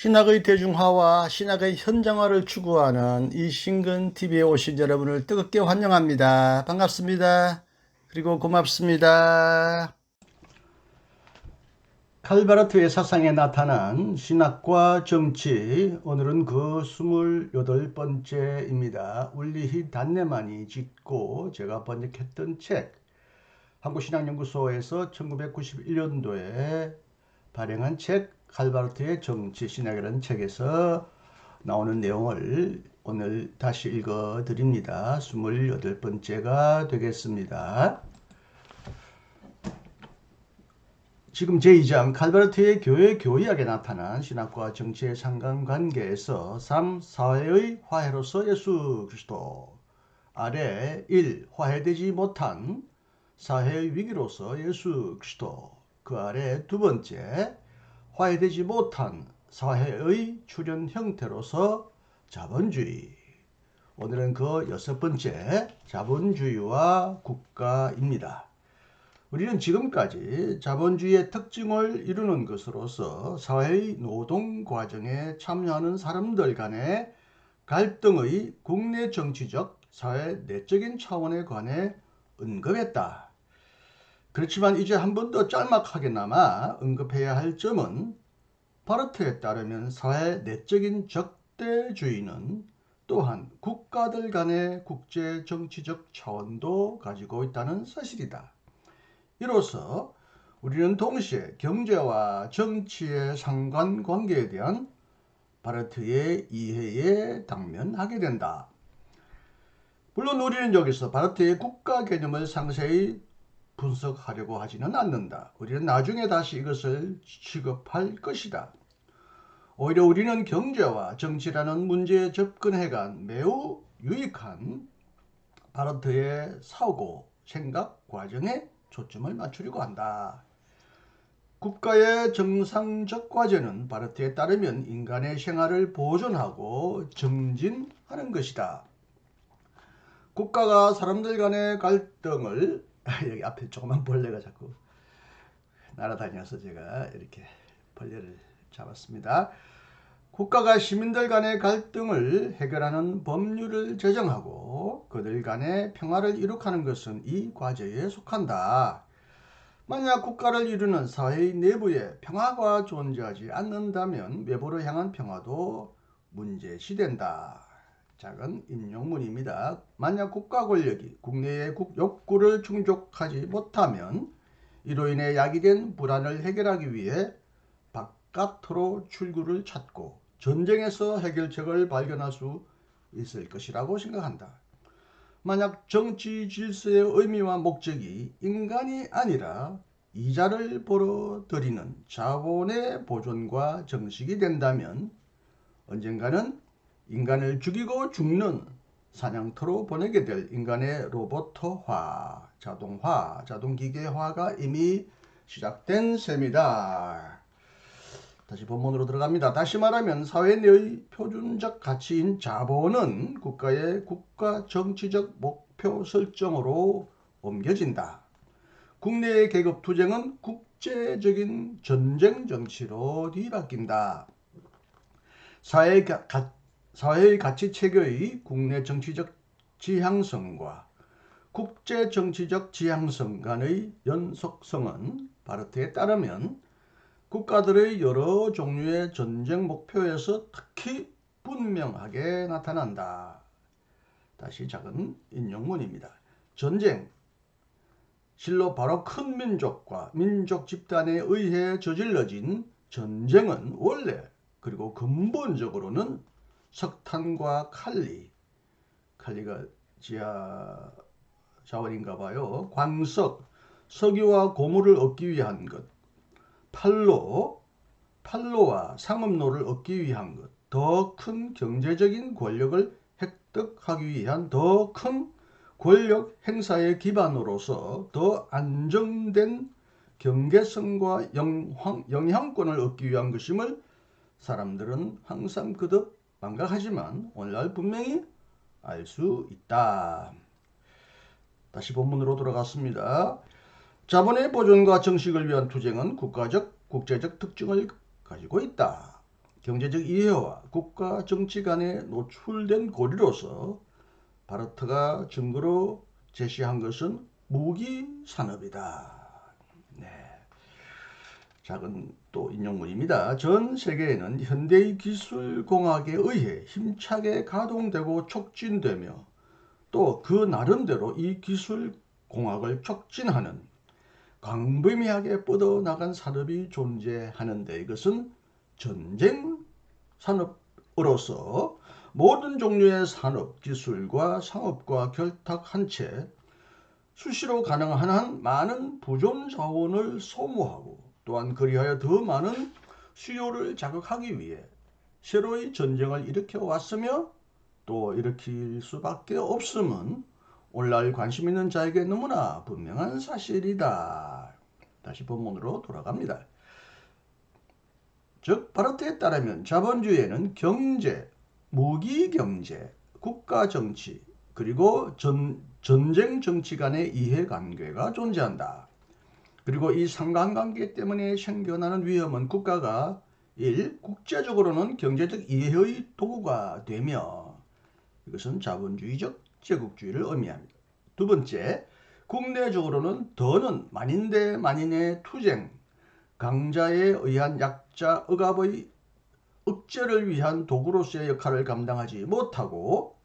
신학의 대중화와 신학의 현장화를 추구하는 이신근TV에 오신 여러분을 뜨겁게 환영합니다. 반갑습니다. 그리고 고맙습니다. 칼 바르트의 사상에 나타난 신학과 정치, 오늘은 그 28번째입니다. 울리히 단네만이 짓고 제가 번역했던 책, 한국신학연구소에서 1991년도에 발행한 책 칼 바르트의 정치 신학이라는 책에서 나오는 내용을 오늘 다시 읽어 드립니다. 28번째가 되겠습니다. 지금 제2장 칼 바르트의 교회 교의학에 나타난 신학과 정치의 상관관계에서 3. 사회의 화해로서 예수 그리스도 아래 1. 화해되지 못한 사회의 위기로서 예수 그리스도 그 아래 두 번째 화해되지 못한 사회의 출현 형태로서 자본주의. 오늘은 그 6번째 자본주의와 국가입니다. 우리는 지금까지 자본주의의 특징을 이루는 것으로서 사회의 노동 과정에 참여하는 사람들 간의 갈등의 국내 정치적, 사회 내적인 차원에 관해 언급했다. 그렇지만 이제 한 번 더 짤막하게나마 언급해야 할 점은 바르트에 따르면 사회 내적인 적대주의는 또한 국가들 간의 국제 정치적 차원도 가지고 있다는 사실이다. 이로써 우리는 동시에 경제와 정치의 상관관계에 대한 바르트의 이해에 당면하게 된다. 물론 우리는 여기서 바르트의 국가 개념을 상세히 분석하려고 하지는 않는다. 우리는 나중에 다시 이것을 취급할 것이다. 오히려 우리는 경제와 정치라는 문제에 접근해간 매우 유익한 바르트의 사고, 생각 과정에 초점을 맞추려고 한다. 국가의 정상적 과제는 바르트에 따르면 인간의 생활을 보존하고 정진하는 것이다. 국가가 사람들 간의 갈등을 여기 앞에 조그만 벌레가 자꾸 날아다녀서 제가 이렇게 벌레를 잡았습니다. 국가가 시민들 간의 갈등을 해결하는 법률을 제정하고 그들 간의 평화를 이룩하는 것은 이 과제에 속한다. 만약 국가를 이루는 사회의 내부에 평화가 존재하지 않는다면 외부로 향한 평화도 문제시된다. 작은 인용문입니다. 만약 국가 권력이 국내의 욕구를 충족하지 못하면 이로 인해 야기된 불안을 해결하기 위해 바깥으로 출구를 찾고 전쟁에서 해결책을 발견할 수 있을 것이라고 생각한다. 만약 정치 질서의 의미와 목적이 인간이 아니라 이자를 벌어들이는 자본의 보존과 정식이 된다면 언젠가는 인간을 죽이고 죽는 사냥터로 보내게 될 인간의 로봇화, 자동화, 자동기계화가 이미 시작된 셈이다. 다시 본문으로 들어갑니다. 다시 말하면 사회 내의 표준적 가치인 자본은 국가의 국가 정치적 목표 설정으로 옮겨진다. 국내의 계급 투쟁은 국제적인 전쟁 정치로 뒤바뀐다. 사회의 가치 체계의 국내 정치적 지향성과 국제 정치적 지향성 간의 연속성은 바르트에 따르면 국가들의 여러 종류의 전쟁 목표에서 특히 분명하게 나타난다. 다시 작은 인용문입니다. 전쟁, 실로 바로 큰 민족과 민족 집단에 의해 저질러진 전쟁은 원래 그리고 근본적으로는 석탄과 칼리가 지하 자원인가 봐요. 광석, 석유와 고무를 얻기 위한 것, 판로와 상업로를 얻기 위한 것, 더 큰 경제적인 권력을 획득하기 위한 더 큰 권력 행사의 기반으로서 더 안정된 경계성과 영향권을 얻기 위한 것임을 사람들은 항상 그듯 망각하지만 오늘날 분명히 알 수 있다. 다시 본문으로 돌아갔습니다. 자본의 보존과 정식을 위한 투쟁은 국가적, 국제적 특징을 가지고 있다. 경제적 이해와 국가 정치 간에 노출된 고리로서 바르트가 증거로 제시한 것은 무기 산업이다. 네. 작은 또 인용문입니다. 전 세계에는 현대의 기술공학에 의해 힘차게 가동되고 촉진되며 또 그 나름대로 이 기술공학을 촉진하는 광범위하게 뻗어나간 산업이 존재하는데 이것은 전쟁 산업으로서 모든 종류의 산업, 기술과 상업과 결탁한 채 수시로 가능한 한 많은 부존 자원을 소모하고 또한 그리하여 더 많은 수요를 자극하기 위해 새로이 전쟁을 일으켜 왔으며 또 일으킬 수밖에 없음은 오늘날 관심 있는 자에게 너무나 분명한 사실이다. 다시 본문으로 돌아갑니다. 즉 바르트에 따르면 자본주의에는 경제, 무기경제, 국가정치 그리고 전쟁 정치 간의 이해관계가 존재한다. 그리고 이 상관관계 때문에 생겨나는 위험은 국가가 1. 국제적으로는 경제적 이해의 도구가 되며 이것은 자본주의적 제국주의를 의미합니다. 두 번째, 국내적으로는 더는 만인 대 만인의 투쟁, 강자에 의한 약자 억압의 억제를 위한 도구로서의 역할을 감당하지 못하고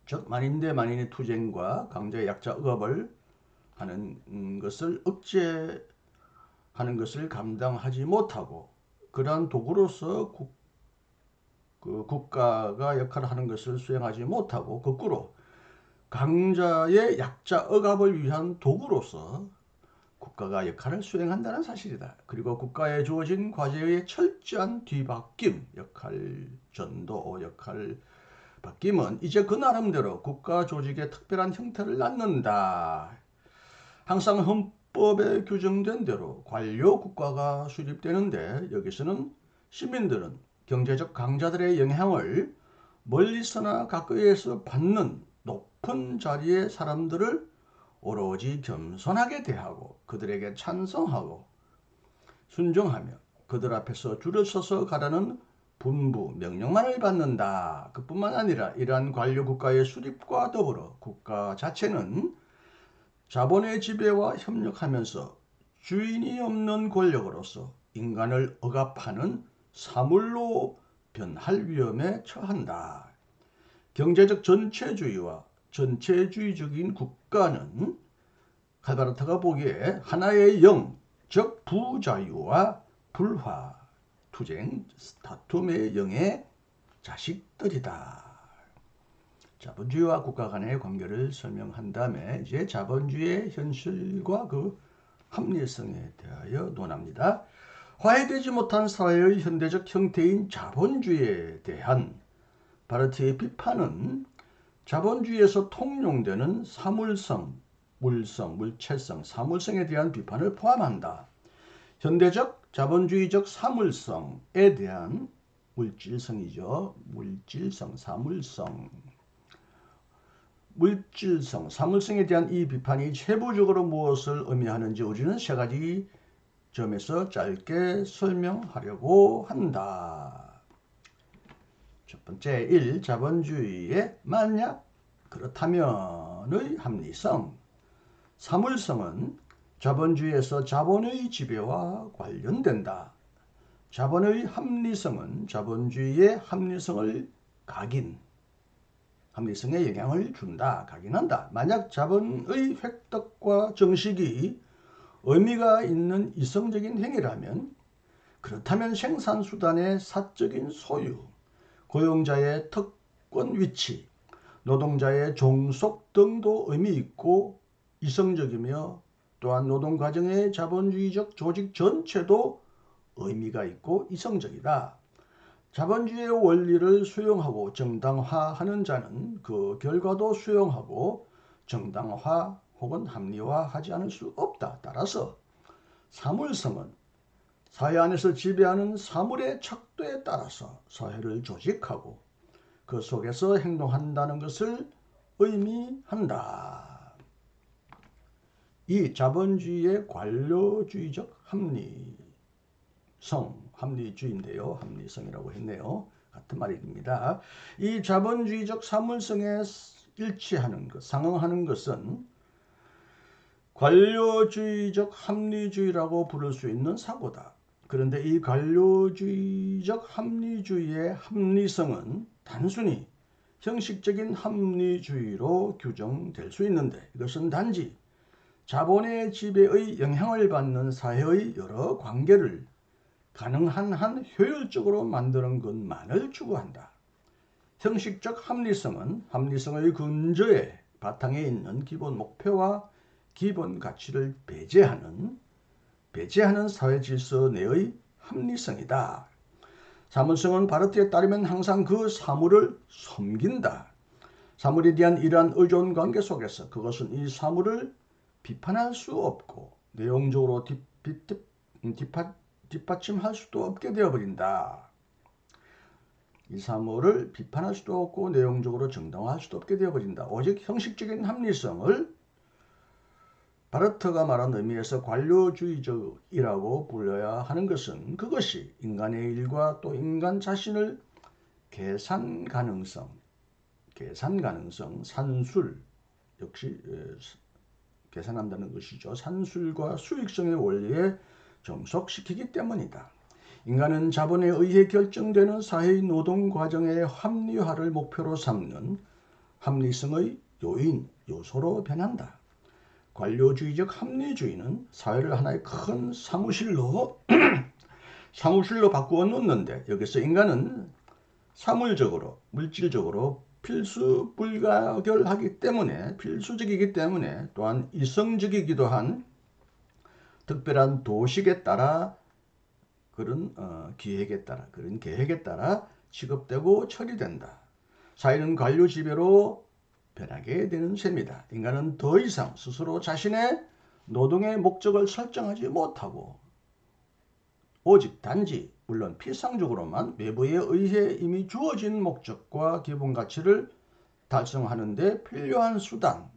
즉 만인 대 만인의 투쟁과 강자의 약자 억압을 하는 것을 억제하는 것을 감당하지 못하고 그러한 도구로서 국가가 역할을 하는 것을 수행하지 못하고 거꾸로 강자의 약자 억압을 위한 도구로서 국가가 역할을 수행한다는 사실이다. 그리고 국가에 주어진 과제의 철저한 뒤바뀜, 역할 전도, 역할 바뀜은 이제 그 나름대로 국가 조직의 특별한 형태를 낳는다. 항상 헌법에 규정된 대로 관료 국가가 수립되는데 여기서는 시민들은 경제적 강자들의 영향을 멀리서나 가까이에서 받는 높은 자리의 사람들을 오로지 겸손하게 대하고 그들에게 찬성하고 순종하며 그들 앞에서 줄을 서서 가라는 분부, 명령만을 받는다. 그뿐만 아니라 이러한 관료 국가의 수립과 더불어 국가 자체는 자본의 지배와 협력하면서 주인이 없는 권력으로서 인간을 억압하는 사물로 변할 위험에 처한다. 경제적 전체주의와 전체주의적인 국가는 칼바르트가 보기에 하나의 영, 즉 부자유와 불화, 투쟁, 다툼의 영의 자식들이다. 자본주의와 국가 간의 관계를 설명한 다음에 이제 자본주의의 현실과 그 합리성에 대하여 논합니다. 화해되지 못한 사회의 현대적 형태인 자본주의에 대한 바르트의 비판은 자본주의에서 통용되는 사물성, 물성, 물체성, 사물성에 대한 비판을 포함한다. 현대적 자본주의적 사물성에 대한 물질성이죠. 물질성, 사물성. 물질성, 사물성에 대한 이 비판이 세부적으로 무엇을 의미하는지 우리는 세 가지 점에서 짧게 설명하려고 한다. 첫 번째, 1. 자본주의의 만약 그렇다면의 합리성. 사물성은 자본주의에서 자본의 지배와 관련된다. 자본의 합리성은 자본주의의 합리성을 합리성에 영향을 준다, 각인한다. 만약 자본의 획득과 정식이 의미가 있는 이성적인 행위라면 그렇다면 생산수단의 사적인 소유, 고용자의 특권 위치, 노동자의 종속 등도 의미 있고 이성적이며 또한 노동과정의 자본주의적 조직 전체도 의미가 있고 이성적이다. 자본주의의 원리를 수용하고 정당화하는 자는 그 결과도 수용하고 정당화 혹은 합리화하지 않을 수 없다. 따라서 사물성은 사회 안에서 지배하는 사물의 척도에 따라서 사회를 조직하고 그 속에서 행동한다는 것을 의미한다. 이 자본주의의 관료주의적 합리성. 합리주의인데요. 합리성이라고 했네요. 같은 말입니다. 이 자본주의적 사물성에 일치하는 것, 상응하는 것은 관료주의적 합리주의라고 부를 수 있는 사고다. 그런데 이 관료주의적 합리주의의 합리성은 단순히 형식적인 합리주의로 규정될 수 있는데 이것은 단지 자본의 지배의 영향을 받는 사회의 여러 관계를 가능한 한 효율적으로 만드는 것만을 추구한다. 형식적 합리성은 합리성의 근저에 바탕에 있는 기본 목표와 기본 가치를 배제하는 사회 질서 내의 합리성이다. 사물성은 바르트에 따르면 항상 그 사물을 섬긴다. 사물에 대한 이러한 의존 관계 속에서 그것은 이 사물을 비판할 수 없고 내용적으로 뒷받침할 수도 없게 되어버린다. 이 사물을 비판할 수도 없고 내용적으로 정당화할 수도 없게 되어버린다. 오직 형식적인 합리성을 바르트가 말한 의미에서 관료주의적이라고 불러야 하는 것은 그것이 인간의 일과 또 인간 자신을 계산 가능성, 산술, 역시 계산한다는 것이죠. 산술과 수익성의 원리에 종속시키기 때문이다. 인간은 자본에 의해 결정되는 사회의 노동 과정의 합리화를 목표로 삼는 합리성의 요소로 변한다. 관료주의적 합리주의는 사회를 하나의 큰 사무실로 바꾸어 놓는데 여기서 인간은 사물적으로, 물질적으로 필수적이기 때문에 또한 이성적이기도 한 특별한 도식에 따라 그런 계획에 따라 취급되고 처리된다. 사회는 관료 지배로 변하게 되는 셈이다. 인간은 더 이상 스스로 자신의 노동의 목적을 설정하지 못하고 오직 단지 물론 필상적으로만 외부에 의해 이미 주어진 목적과 기본 가치를 달성하는 데 필요한 수단,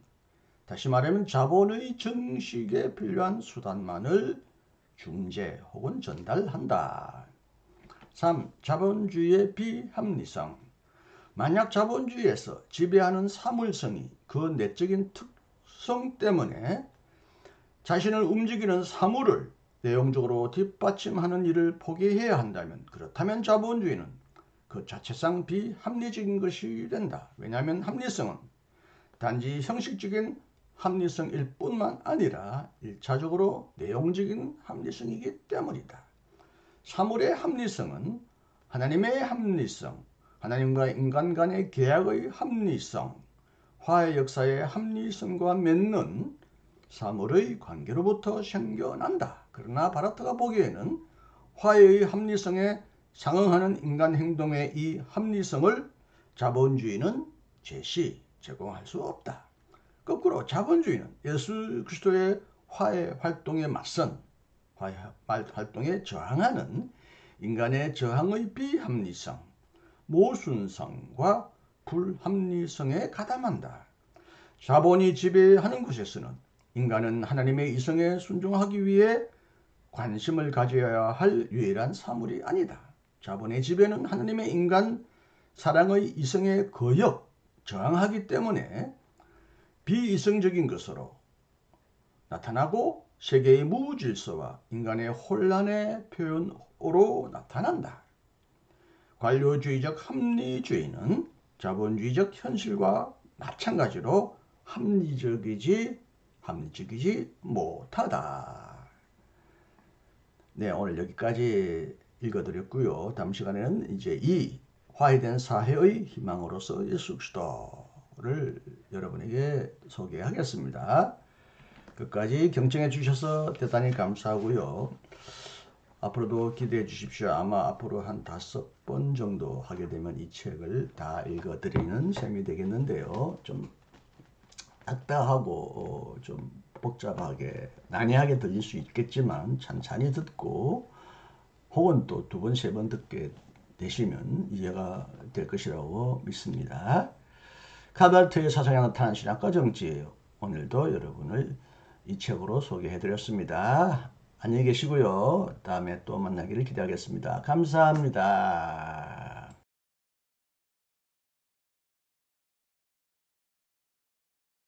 다시 말하면 자본의 정식에 필요한 수단만을 중재 혹은 전달한다. 3. 자본주의의 비합리성. 만약 자본주의에서 지배하는 사물성이 그 내적인 특성 때문에 자신을 움직이는 사물을 내용적으로 뒷받침하는 일을 포기해야 한다면 그렇다면 자본주의는 그 자체상 비합리적인 것이 된다. 왜냐하면 합리성은 단지 형식적인 합리성일 뿐만 아니라 1차적으로 내용적인 합리성이기 때문이다. 사물의 합리성은 하나님의 합리성, 하나님과 인간 간의 계약의 합리성, 화해 역사의 합리성과 맺는 사물의 관계로부터 생겨난다. 그러나 바르트가 보기에는 화해의 합리성에 상응하는 인간 행동의 이 합리성을 자본주의는 제공할 수 없다. 거꾸로 자본주의는 예수 그리스도의 화해 활동에 맞선 화해 활동에 저항하는 인간의 저항의 비합리성, 모순성과 불합리성에 가담한다. 자본이 지배하는 곳에서는 인간은 하나님의 이성에 순종하기 위해 관심을 가져야 할 유일한 사물이 아니다. 자본의 지배는 하나님의 인간 사랑의 이성에 저항하기 때문에 비이성적인 것으로 나타나고 세계의 무질서와 인간의 혼란의 표현으로 나타난다. 관료주의적 합리주의는 자본주의적 현실과 마찬가지로 합리적이지 못하다. 네, 오늘 여기까지 읽어드렸고요. 다음 시간에는 이제 이 화해된 사회의 희망으로서 예수 그리스도를 여러분에게 소개하겠습니다. 끝까지 경청해 주셔서 대단히 감사하고요. 앞으로도 기대해 주십시오. 아마 앞으로 한 5번 정도 하게 되면 이 책을 다 읽어드리는 셈이 되겠는데요. 좀 딱딱하고 좀 복잡하게 난해하게 들릴 수 있겠지만 찬찬히 듣고 혹은 또 2번, 3번 듣게 되시면 이해가 될 것이라고 믿습니다. 카발트의 사상에 나타난 신학과 정치, 오늘도 여러분을 이 책으로 소개해 드렸습니다. 안녕히 계시고요. 다음에 또 만나기를 기대하겠습니다. 감사합니다.